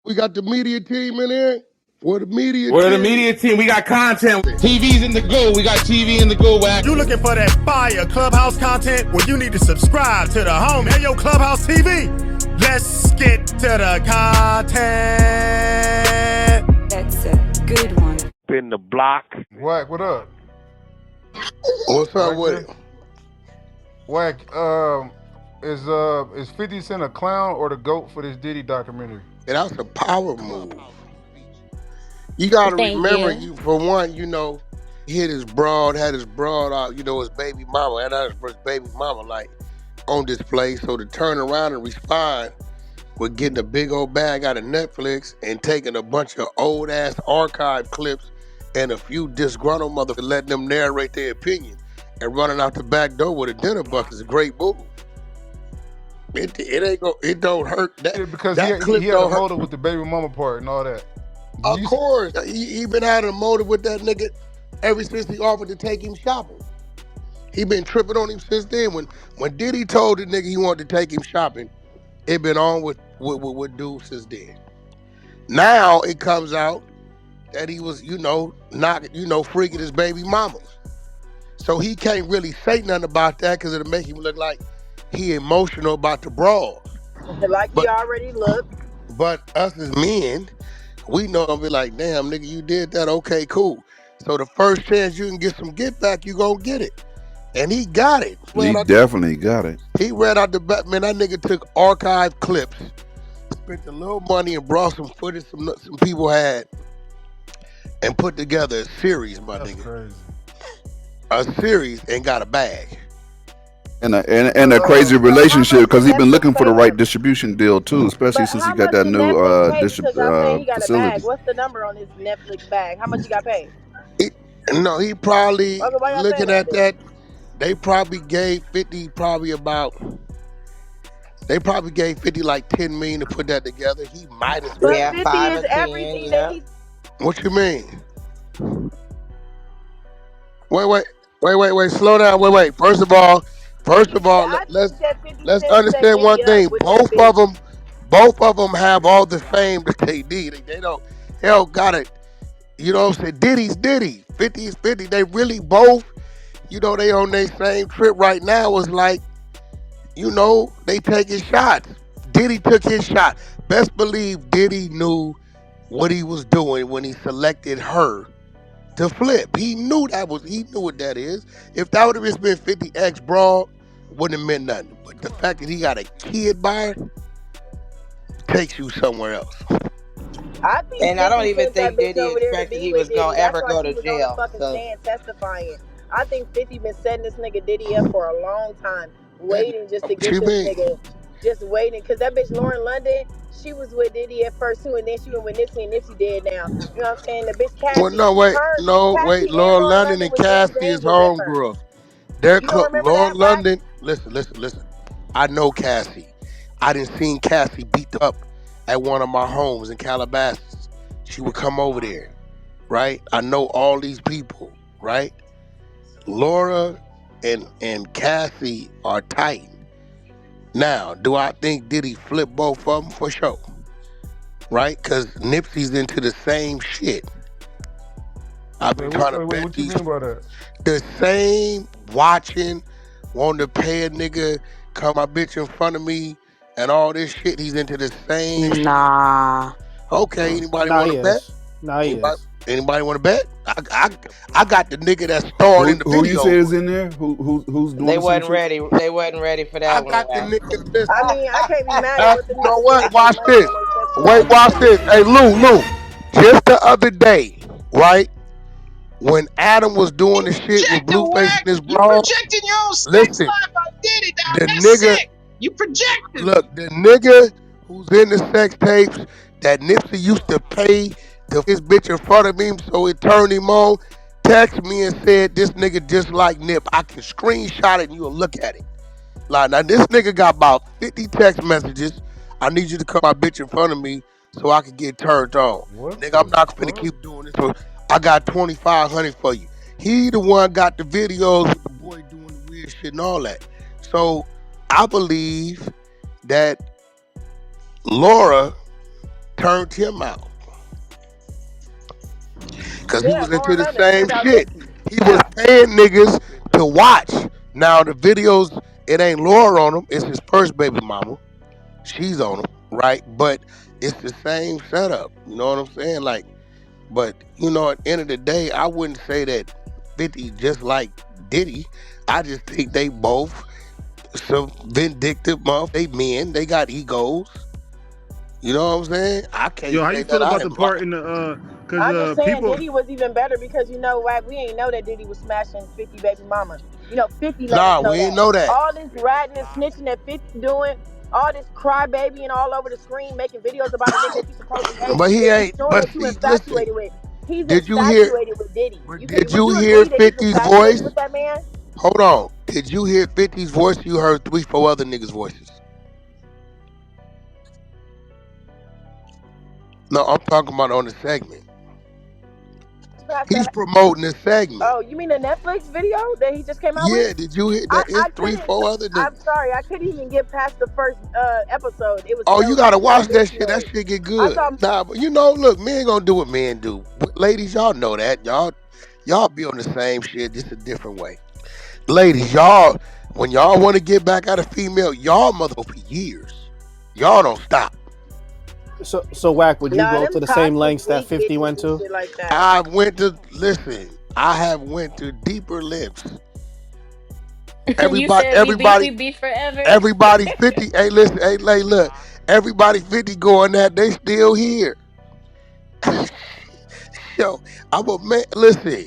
We got the media team in here. We're the media We're the team. media team. We got content. TV's in the go. We got TV in the go, Wack. You looking for that fire Clubhouse content? Well, you need to subscribe to the home. Hey, yo, Clubhouse TV. Let's get to the content. That's a good one. Spin the block. Wack, what up? What's up with it? Wack, is 50 Cent a clown or the GOAT for this Diddy documentary? And that's a power move. You gotta remember, you for one, you know, had his broad out, you know, his baby mama, and that was his baby mama, like, on display. So to turn around and respond with getting a big old bag out of Netflix and taking a bunch of old ass archive clips and a few disgruntled motherfuckers, letting them narrate their opinion and running out the back door with a dinner bucket is a great move. It don't hurt that. Yeah, because that he had a motive with the baby mama part and all that. Of course, he been having a motive with that nigga ever since he offered to take him shopping. He been tripping on him since then. When Diddy told the nigga he wanted to take him shopping, it been on with dude since then. Now it comes out that he was, freaking his baby mamas. So he can't really say nothing about that because it'll make him look like he emotional about the brawl. Like he already looked. But us as men, we know I'll be like, damn, nigga, you did that. Okay, cool. So the first chance you can get some get back, you gonna get it. And he got it. He definitely got it. He read out the back. Man, that nigga took archive clips, spent a little money and brought some footage some people had and put together a series, my nigga. Crazy. A series and got a bag. And a crazy relationship because he's been looking for the right distribution deal too, especially since he got that new facility. facility. What's the number on his Netflix bag? How much he got paid? He probably looking at that. They probably gave 50 like 10 million to put that together. He might have spent 50 is everything that he. What you mean? Wait. Slow down. Wait. First of all, let's understand one thing. Both of them have all the fame that they need. They don't got it. You know what I'm saying? Diddy's Diddy. 50 is 50. They really both, they on their same trip right now. Is like, they taking shots. Diddy took his shot. Best believe Diddy knew what he was doing when he selected her to flip. He knew what that is. If that would have just been 50X Broad, wouldn't have meant nothing. But the fact that he got a kid by her takes you somewhere else. I don't even think Diddy expected he was gonna ever go to jail. Stand testifying. I think 50 been setting this nigga Diddy up for a long time, waiting just to get this nigga. Just waiting, cause that bitch Lauren London, she was with Diddy at first too, and then she went with Nipsey, and Nipsey dead now. You know what I'm saying? The bitch Cassie. Well, wait. Lauren London and Cassie is homegirl. They're Lauren London. Listen. I know Cassie. I done seen Cassie beat up at one of my homes in Calabasas. She would come over there, right? I know all these people, right? Laura and Cassie are tight. Now, do I think Diddy flip both of them? For sure. Right? Because Nipsey's into the same shit. I've been trying to bet what you mean by that? The same watching, wanting to pay a nigga, come my bitch in front of me, and all this shit. He's into the same Nah. Okay, anybody want to bet? Nah, he is. Anybody want to bet? I got the nigga that starred in the video. Who you say is in there? Who's doing? They wasn't ready. They wasn't ready for that. I got the nigga. Listen, I mean, I can't be mad. You know what? Watch this. Watch this. Hey, Lou. Just the other day, right? When Adam was doing the shit with Blueface and his bro. You projecting your own listen, life on Diddy, dog. The That's nigga. Sick. You projecting. Look, the nigga who's in the sex tapes that Nipsey used to pay to his bitch in front of him so it turned him on, text me and said, this nigga just like Nip. I can screenshot it and you'll look at it. Like, now this nigga got about 50 text messages. I need you to come my bitch in front of me so I can get turned on. Nigga, I'm not gonna keep doing this. So I got 2,500 for you. He the one got the videos with the boy doing the weird shit and all that. So I believe that Laura turned him out because he Yeah, was into Lauren the London same turned out shit. Nicki. He was Yeah. paying niggas to watch. Now the videos, it ain't Laura on them. It's his first baby mama. She's on them, right? But it's the same setup. You know what I'm saying? Like, but at the end of the day, I wouldn't say that 50 just like Diddy. I just think they both some vindictive motherfuckers. They men. They got egos. You know what I'm saying? I can't Yo, how say you feel that I about the didn't like. part in the cause I'm just saying people Diddy was even better because Wack, we ain't know that Diddy was smashing 50 baby mama. 50 let us Nah, know we ain't that. know that. All this ratting and snitching that 50 doing, all this crybabying all over the screen, making videos about a nigga that you supposedly hate, But he that you ain't. showing But that you see, listen. infatuated with. He's Did you hear? infatuated with Diddy. But You can did would you you hear agree that he's 50's infatuated voice? with that man? Hold on. Did you hear 50's voice? You heard 3, 4 other niggas' voices. No, I'm talking about on the segment. Past He's that. promoting the segment. Oh, you mean the Netflix video that he just came out with? Yeah, did you hear that? I It's three, couldn't. four other I'm niggas. sorry, I couldn't even get past the first episode. It was Oh, you so gotta watch that shit. That emotional. shit get I good. saw. Nah, but look, men gonna do what men do. Ladies, y'all know that. Y'all be on the same shit, just a different way. Ladies, when y'all want to get back at a female, y'all mother for years. Y'all don't stop. So Wack, would you Nah, go them to the same toxic, lengths that weak 50 bitches went and to? shit like that. I went to listen. I have went to deeper lengths. You Everybody, said we everybody, beef forever. everybody 50. Hey, listen, hey, look. Everybody 50 going that they still here. Yo, I'm a man. Listen,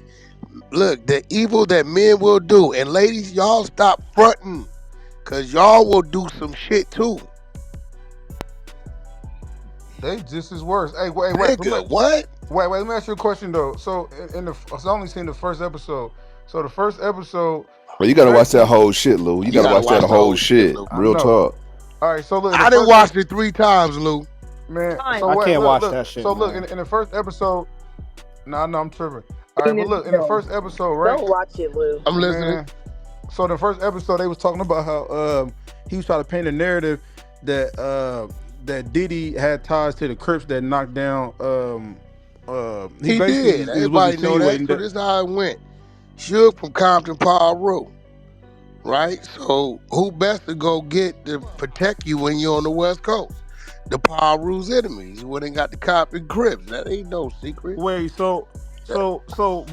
look, the evil that men will do, and ladies, y'all stop fronting, cause y'all will do some shit too, they just as worse. Hey, wait, wait, nigga. What? let me ask you a question though. So in the I've only seen the first episode. So the first episode, Bro, you gotta watch that Speci, whole shit, Lou. You You gotta gotta watch that watch the whole whole shit, shit. Lou. I Real know. talk. All right, so look in the I done first watched it 3 times, Lou. man. So I what? can't Look, watch look. that shit, So look man. in the first episode. Nah, no, I'm tripping. All right, In but this look in the video. first episode, right, Don't watch it, Lou. I'm listening. man. So the first episode, they was talking about how he was trying to paint a narrative that that Diddy had ties to the Crips that knocked down he He basically did. was Everybody know that. insinuating So that. this how it went. Suge from Compton, Paul, right? So who best to go get to protect you when you're on the West Coast? The Paru's enemies. You went and got the Compton Crips. That ain't no secret. Wait,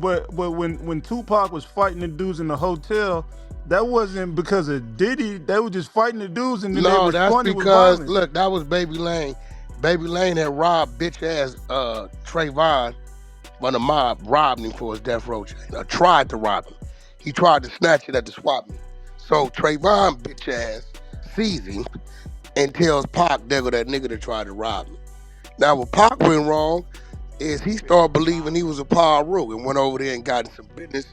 but when Tupac was fighting the dudes in the hotel, that wasn't because of Diddy. They were just fighting the dudes, and then they No, that's responded with because violence. look, that was Baby Lane. Baby Lane had robbed bitch ass Trayvon from the mob, robbed him for his death row chain. Tried to rob him. He tried to snatch it at the swap meet. So Trayvon bitch ass sees him and tells Pac, there go that nigga that tried to rob me. Now what Pac went wrong is he started believing he was a Paru and went over there and got in some business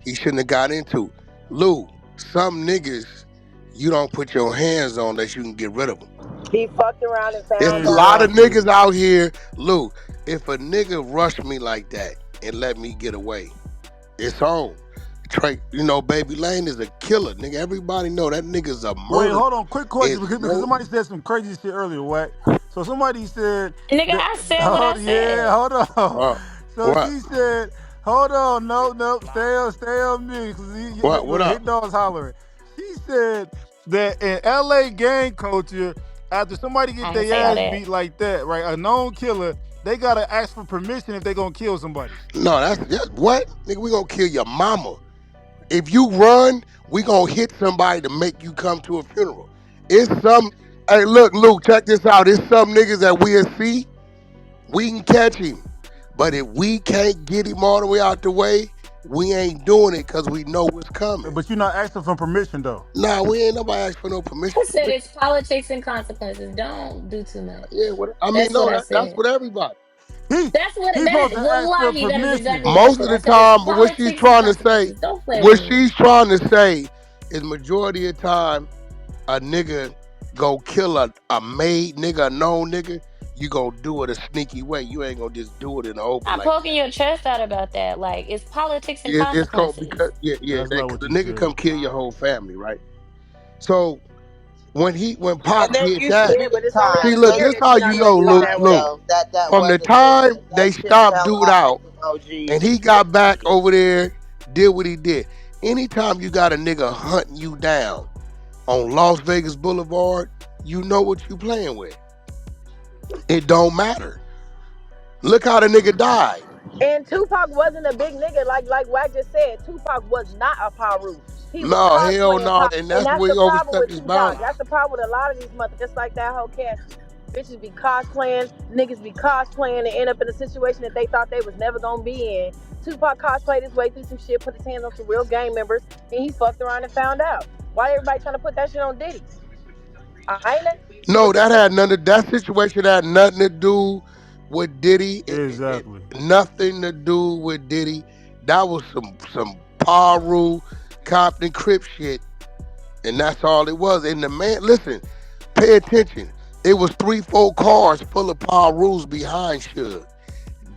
he shouldn't have got into. Lou, some niggas you don't put your hands on that you can get rid of them. He fucked around and It's found a lot out. of Exactly. niggas out here. Lou, if a nigga rushed me like that and let me get away, it's on. Trey, Baby Lane is a killer, nigga. Everybody know that nigga's a Wait, murderer. hold on. Quick question, It's because no somebody said some crazy shit earlier, Wack. So somebody said Nigga, that. I said what I Hold, yeah, said. hold on. uh, So what? she said, hold on, no, stay on mute, because What look, up? hit dogs hollering. She said that in LA gang culture, after somebody get I ain't their say all ass that. beat like that, right, a known killer, they gotta ask for permission if they gonna kill somebody. No, that's what? Nigga, we gonna kill your mama. If you run, we gonna hit somebody to make you come to a funeral. It's some Hey, look, Luke, check this out. It's some niggas that we'll see, we can catch him. But if we can't get him all the way out the way, we ain't doing it because we know what's coming. But you're not asking for permission though. Nah, we ain't nobody ask for no I permission. said it's politics and consequences. Don't do too Yeah, much. That's what no, I that's said. what everybody. He That's what he's that supposed to ask for wallahi, that is permission. exactly what I Most said. of I the said it's time, but politics and consequences. Don't play with what me. she's trying to say is majority of the time, a nigga go kill a made nigga, a known nigga, you gonna do it a sneaky way. You ain't gonna just do it in the open I'm like poking your chest out about that. Like it's politics and it's called because consequences. yeah, That's not because what the you nigga said. come kill your whole family, right? So when Pac And there did used to that. Yeah, be but it's only See, on times. look, There here this that used how to you're you not be gonna know. get Luke, that times way. Luke. though that From the wasn't time making that they shit stopped fell dude off out with the OGs. and he got back over there, did what he did. Anytime you got a nigga hunting you down on Las Vegas Boulevard, you know what you playing with. It don't matter. Look how the nigga died. And Tupac wasn't a big nigga, like Wack just said. Tupac was not a Paru. He was No, hell cosplaying no. Pac, And and that's that's where the he problem overstepped with his Tupac. boundaries. That's the problem with a lot of these motherfuckers, just like that whole Cassie. Bitches be cosplaying, niggas be cosplaying, and end up in a situation that they thought they was never gonna be in. Tupac cosplayed his way through some shit, put his hands on some real gang members, and he fucked around and found out. Why everybody trying to put that shit on Diddy? I ain't never No, seen that it. had nothing. That situation had nothing to do with Diddy. Exactly. Nothing to do with Diddy. That was some Paru, Compton, Crip shit, and that's all it was. And the man, listen, pay attention. It was 3, 4 cars full of Parus behind Suge.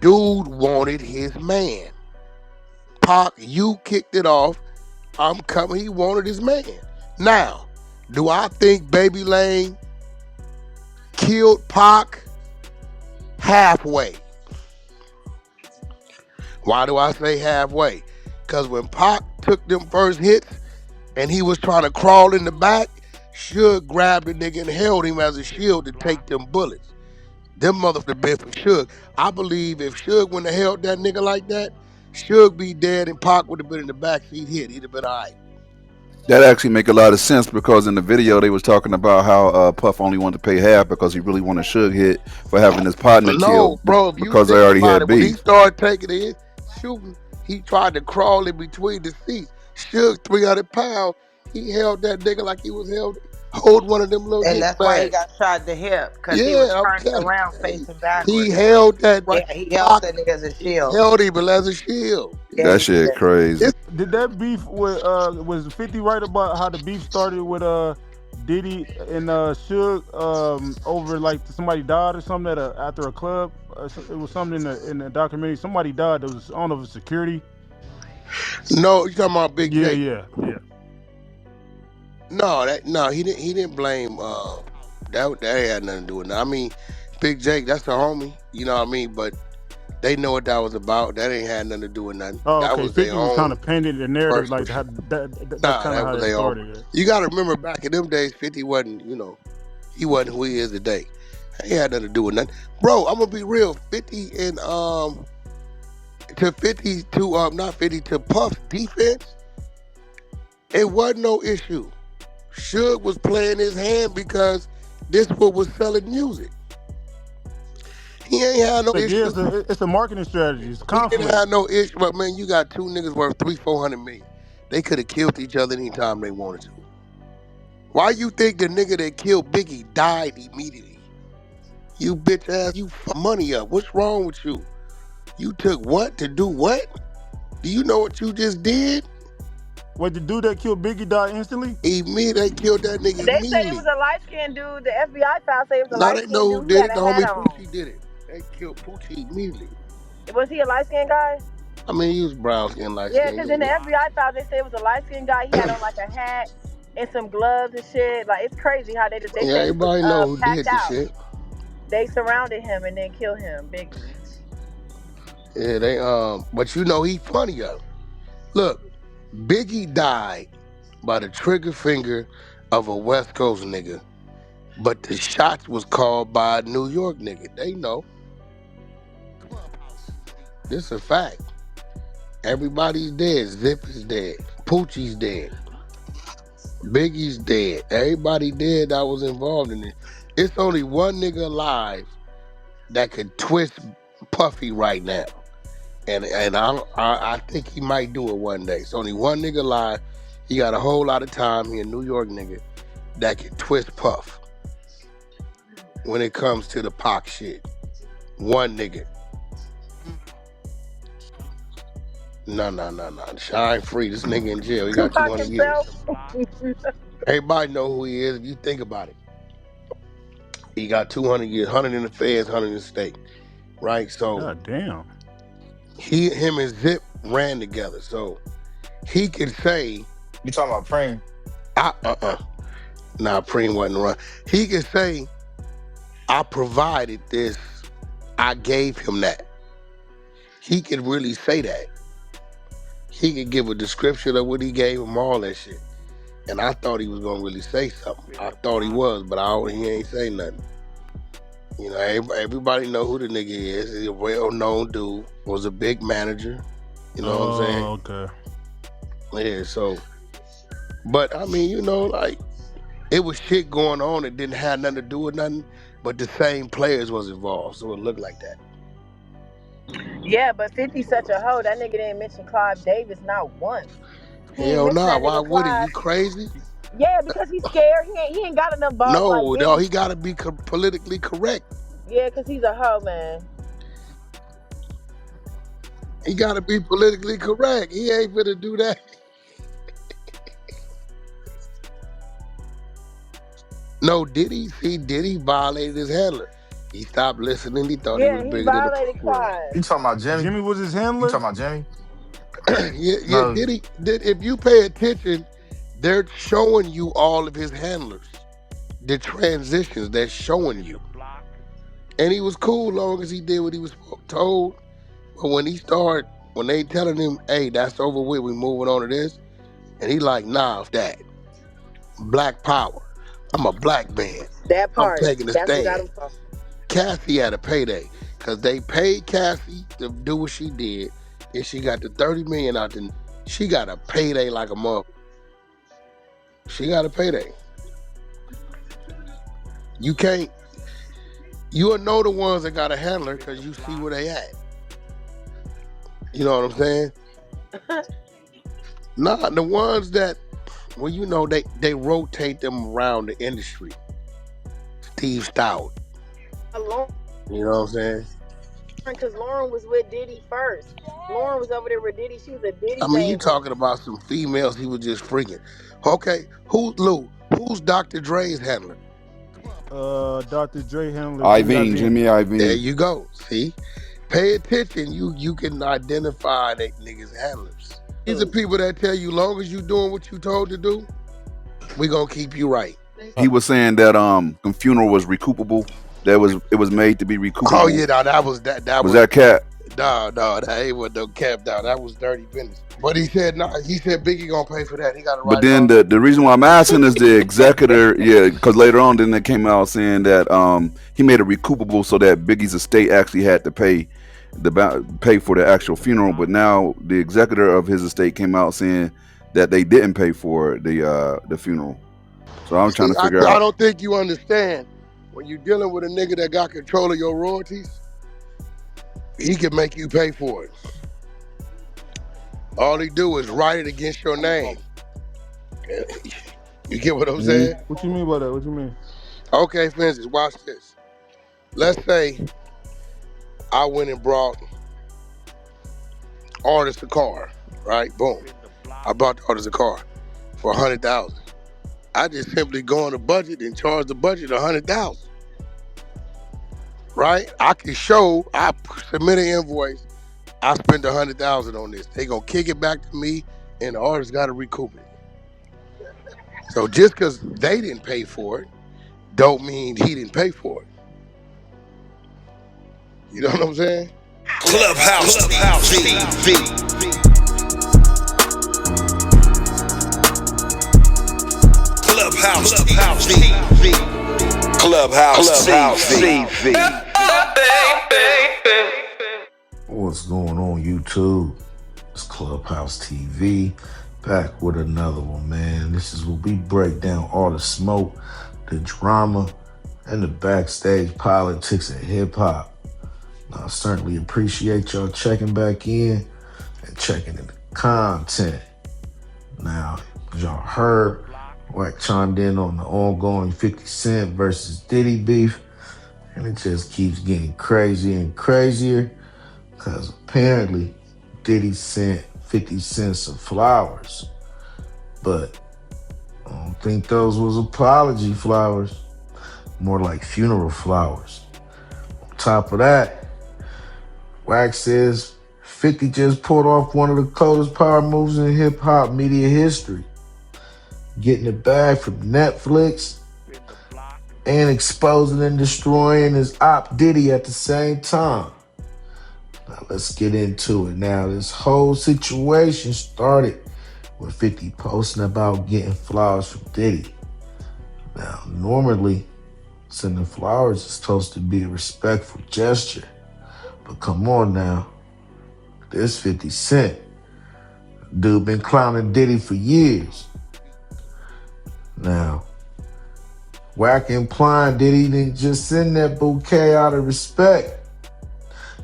Dude wanted his man. Pac, you kicked it off. I'm coming. He wanted his man. Now, do I think Baby Lane killed Pac? Halfway. Why do I say halfway? Because when Pac took them first hits and he was trying to crawl in the back, Suge grabbed the nigga and held him as a shield to take them bullets. Them motherfuckers been for Suge. I believe if Suge wouldn't have held that nigga like that, Suge be dead and Pac would have been in the backseat hit. He'd have been all right. That actually make a lot of sense because in the video they was talking about how Puff only wanted to pay half because he really wanted Suge hit for having his partner No, killed bro, if you because they think already about had it, when he beef. started taking it, shooting, he tried to crawl in between the seats. Suge 300 pounds. He held that nigga like he was hold one of them little And dick that's why he bags. got shot in the hip, because he was Yeah, I'm turning telling around you. Hey, facing he backwards. held that right. Yeah, he held Pac, that nigga as a he shield. held him as a shield. Yeah, That he shit did. crazy. It's, Did that beef with was 50 right about how the beef started with Diddy and Suge over like somebody died or something at after a club? It was something in the documentary. Somebody died. There was, I don't know if it was security. no, you talking about Big Yeah, Jake? yeah. No, he didn't blame that had nothing to do with it. I mean, Big Jake, that's the homie. You know what I mean? But they know what that was about. That ain't had nothing to do with nothing. Oh, That okay. was their 50 was kind own of painting the narrative personal like how shit. that's Nah, kind of that how was it their own. started. Yeah. You got to remember back in them days, 50 wasn't, he wasn't who he is today. He had nothing to do with nothing. Bro, I'm gonna be real. 50 and to 50 to not 50 to Puff's defense, it wasn't no issue. Suge was playing his hand because this fool was selling music. He ain't had no Like, yeah, issue. it's a marketing strategy. It's He didn't conflict. have no issue. But man, you got two niggas worth 300-400 million. They could have killed each other anytime they wanted to. Why you think the nigga that killed Biggie died immediately? You bitch ass, you money up. What's wrong with you? You took what to do what? Do you know what you just did? Wait, the dude that killed Biggie died instantly? Immediately, they killed that nigga They said it was immediately. a light skinned dude. The FBI file say it was a Now light they skinned know who dude. He did had it. a The hat homie on. Poochie did it. They killed Poochie immediately. Was he a light skinned guy? I mean, he was brown skin, light Yeah, skin. because in the FBI files, they say it was a light skinned guy. He had on like a hat and some gloves and shit. Like, it's crazy how they Yeah, said he was everybody know who packed did the out. shit. They surrounded him and then killed him. Biggie. Yeah, they but he funnier. Look, Biggie died by the trigger finger of a West Coast nigga, but the shots was called by a New York nigga. They know. Clubhouse. This a fact. Everybody's dead. Zip is dead. Poochie's dead. Biggie's dead. Everybody dead that was involved in it. It's only one nigga alive that could twist Puffy right now. And I think he might do it one day. It's only one nigga alive. He got a whole lot of time. He a New York nigga that can twist Puff when it comes to the Pac shit. One nigga. No. Shine free. This nigga in jail. He got Tupac 200 years. himself. Everybody know who he is if you think about it. He got 200 years, 100 in the feds, 100 in the state. Right? So God damn. him and Zip ran together. So he could say, You talking about Preem? uh-uh. Nah, Preem wasn't around. He could say, I provided this. I gave him that. He could really say that. He could give a description of what he gave him, all that shit. And I thought he was gonna really say something. I thought he was, but he ain't say nothing. You know, everybody know who the nigga is. He's a well-known dude. Was a big manager. You know what I'm saying? Oh, okay. Yeah. So, but I mean, you know, like it was shit going on that didn't have nothing to do with nothing, but the same players was involved, so it looked like that. Yeah, but 50's such a hoe. That nigga didn't mention Clive Davis not once. He ain't Hell mention nah, that why nigga would he? Clive. You crazy? Yeah, because he's scared. He ain't got enough balls like No, Diddy. he gotta be politically correct. Yeah, because he's a hoe, man. He gotta be politically correct. He ain't finna do that. No, Diddy violated his handler. He stopped listening. He thought he was Yeah, he bigger than the violated program. You Clive. talking about Jimmy? Jimmy was his You handler? talking about Jimmy? yeah, No. if you pay attention, they're showing you all of his handlers. The transitions they're showing you. And he was cool long as he did what he was told. But when they telling him, hey, that's over with, we moving on to this, and he like, nah, of that. Black power. I'm a black man. That I'm part. taking a That's what got stand. him fucked. Cassie had a payday because they paid Cassie to do what she did, and she got the $30 million out. Then she got a payday like a mother. She got a payday. You'll know the ones that got a handler because you see where they at. You know what I'm saying? Nah, the ones that, well, you know, they rotate them around the industry. Steve Stout. You know what I'm saying? Because Lauren was with Diddy first. Lauren was over there with Diddy. She was a Diddy I mean, you baby. talking about some females he was just freaking. Okay, who's Dr. Dre's handler? Dr. Dre handler, Jimmy Iovine. There you go. See? Pay attention. You can identify that niggas handlers. These are people that tell you, long as you doing what you told to do, we gonna keep you right. He was saying that funeral was recoupable. It was made to be recoupable. Oh yeah, no, that was that cat. No, that ain't what no cap down. That was dirty business. But he said no. He said Biggie gonna pay for that. He got to write. But then the reason why I'm asking is the executor, yeah, because later on then they came out saying that he made it recoupable so that Biggie's estate actually had to pay for the actual funeral. But now the executor of his estate came out saying that they didn't pay for the funeral. So I'm trying to figure out. I don't think you understand. When you're dealing with a nigga that got control of your royalties, he can make you pay for it. All he do is write it against your name. You get what I'm saying? What you mean by that? What you mean? Okay, for instance, watch this. Let's say I went and brought artist a car, right? Boom. I bought the artist a car for $100,000. I just simply go on the budget and charge the budget $100,000. Right? I can show, I submit an invoice, I spent $100,000 on this. They gonna kick it back to me and the artist gotta recoup it. So just because they didn't pay for it, don't mean he didn't pay for it. You know what I'm saying? ClubhouseTV. Clubhouse TV. What's going on, YouTube? It's Clubhouse TV, back with another one, man. This is where we break down all the smoke, the drama, and the backstage politics of hip-hop. Now, I certainly appreciate y'all checking back in and checking in the content. Now, as y'all heard, Wack chimed in on the ongoing 50 Cent versus Diddy beef, and it just keeps getting crazier and crazier because apparently Diddy sent 50 Cent some flowers, but I don't think those was apology flowers, more like funeral flowers. On top of that, Wack says 50 just pulled off one of the coldest power moves in hip-hop media history. getting it back from Netflix, and exposing and destroying his op Diddy at the same time. Now let's get into it. Now this whole situation started with 50 posting about getting flowers from Diddy. Now normally sending flowers is supposed to be a respectful gesture, but come on now, there's 50 Cent. Dude been clowning Diddy for years. Now, Wack implying Diddy didn't just send that bouquet out of respect.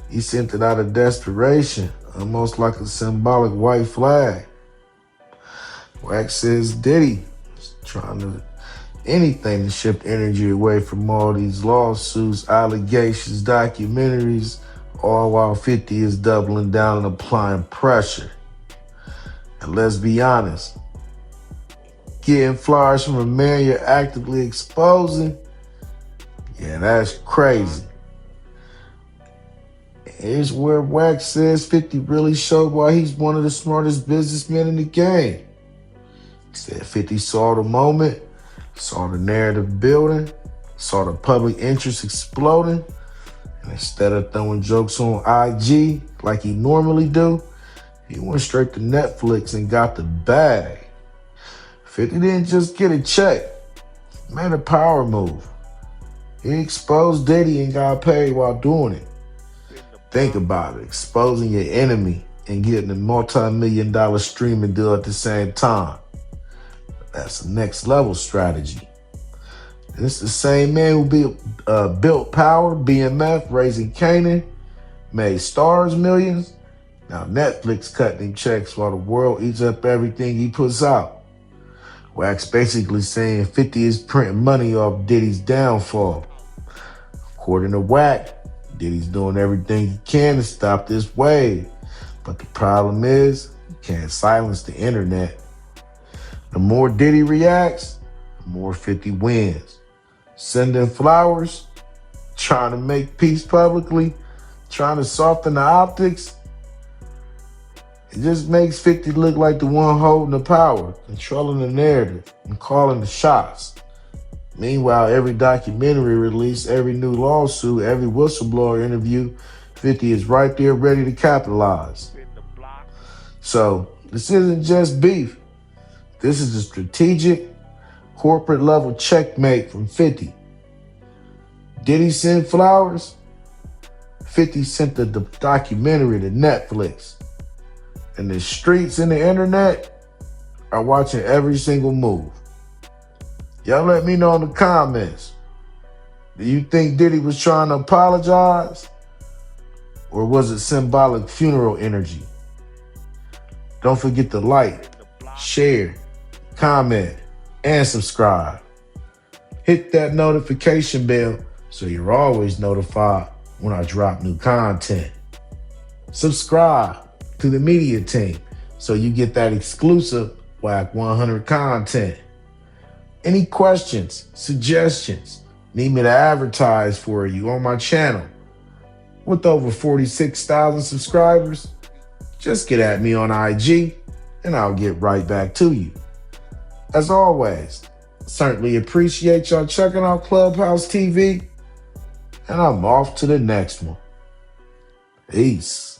He sent it out of desperation, almost like a symbolic white flag. Wack says Diddy is trying to anything to shift energy away from all these lawsuits, allegations, documentaries, all while 50 is doubling down and applying pressure. And let's be honest, getting flowers from a man you're actively exposing, yeah, that's crazy. Here's where Wack says 50 really showed why he's one of the smartest businessmen in the game. He said 50 saw the moment, saw the narrative building, saw the public interest exploding, and instead of throwing jokes on IG like he normally do, he went straight to Netflix and got the bag. 50 didn't just get a check, he made a power move. He exposed Diddy and got paid while doing it. Think about it, exposing your enemy and getting a multi-million-dollar streaming deal at the same time. That's a next level strategy. And it's the same man who built Power, BMF, Raising Canaan, made Stars millions. Now Netflix cutting him checks while the world eats up everything he puts out. Wack's basically saying 50 is printing money off Diddy's downfall. According to Wack, Diddy's doing everything he can to stop this wave. But the problem is, he can't silence the internet. The more Diddy reacts, the more 50 wins. Sending flowers, trying to make peace publicly, trying to soften the optics, it just makes 50 look like the one holding the power, controlling the narrative, and calling the shots. Meanwhile, every documentary release, every new lawsuit, every whistleblower interview, 50 is right there ready to capitalize. So this isn't just beef. This is a strategic, corporate level checkmate from 50. Diddy send flowers? 50 sent the documentary to Netflix. And the streets and the internet are watching every single move. Y'all let me know in the comments. Do you think Diddy was trying to apologize? Or was it symbolic funeral energy? Don't forget to like, share, comment, and subscribe. Hit that notification bell so you're always notified when I drop new content. Subscribe to the media team so you get that exclusive Wack 100 content. Any questions, suggestions, need me to advertise for you on my channel? With over 46,000 subscribers, just get at me on IG and I'll get right back to you. As always, certainly appreciate y'all checking out Clubhouse TV, and I'm off to the next one. Peace.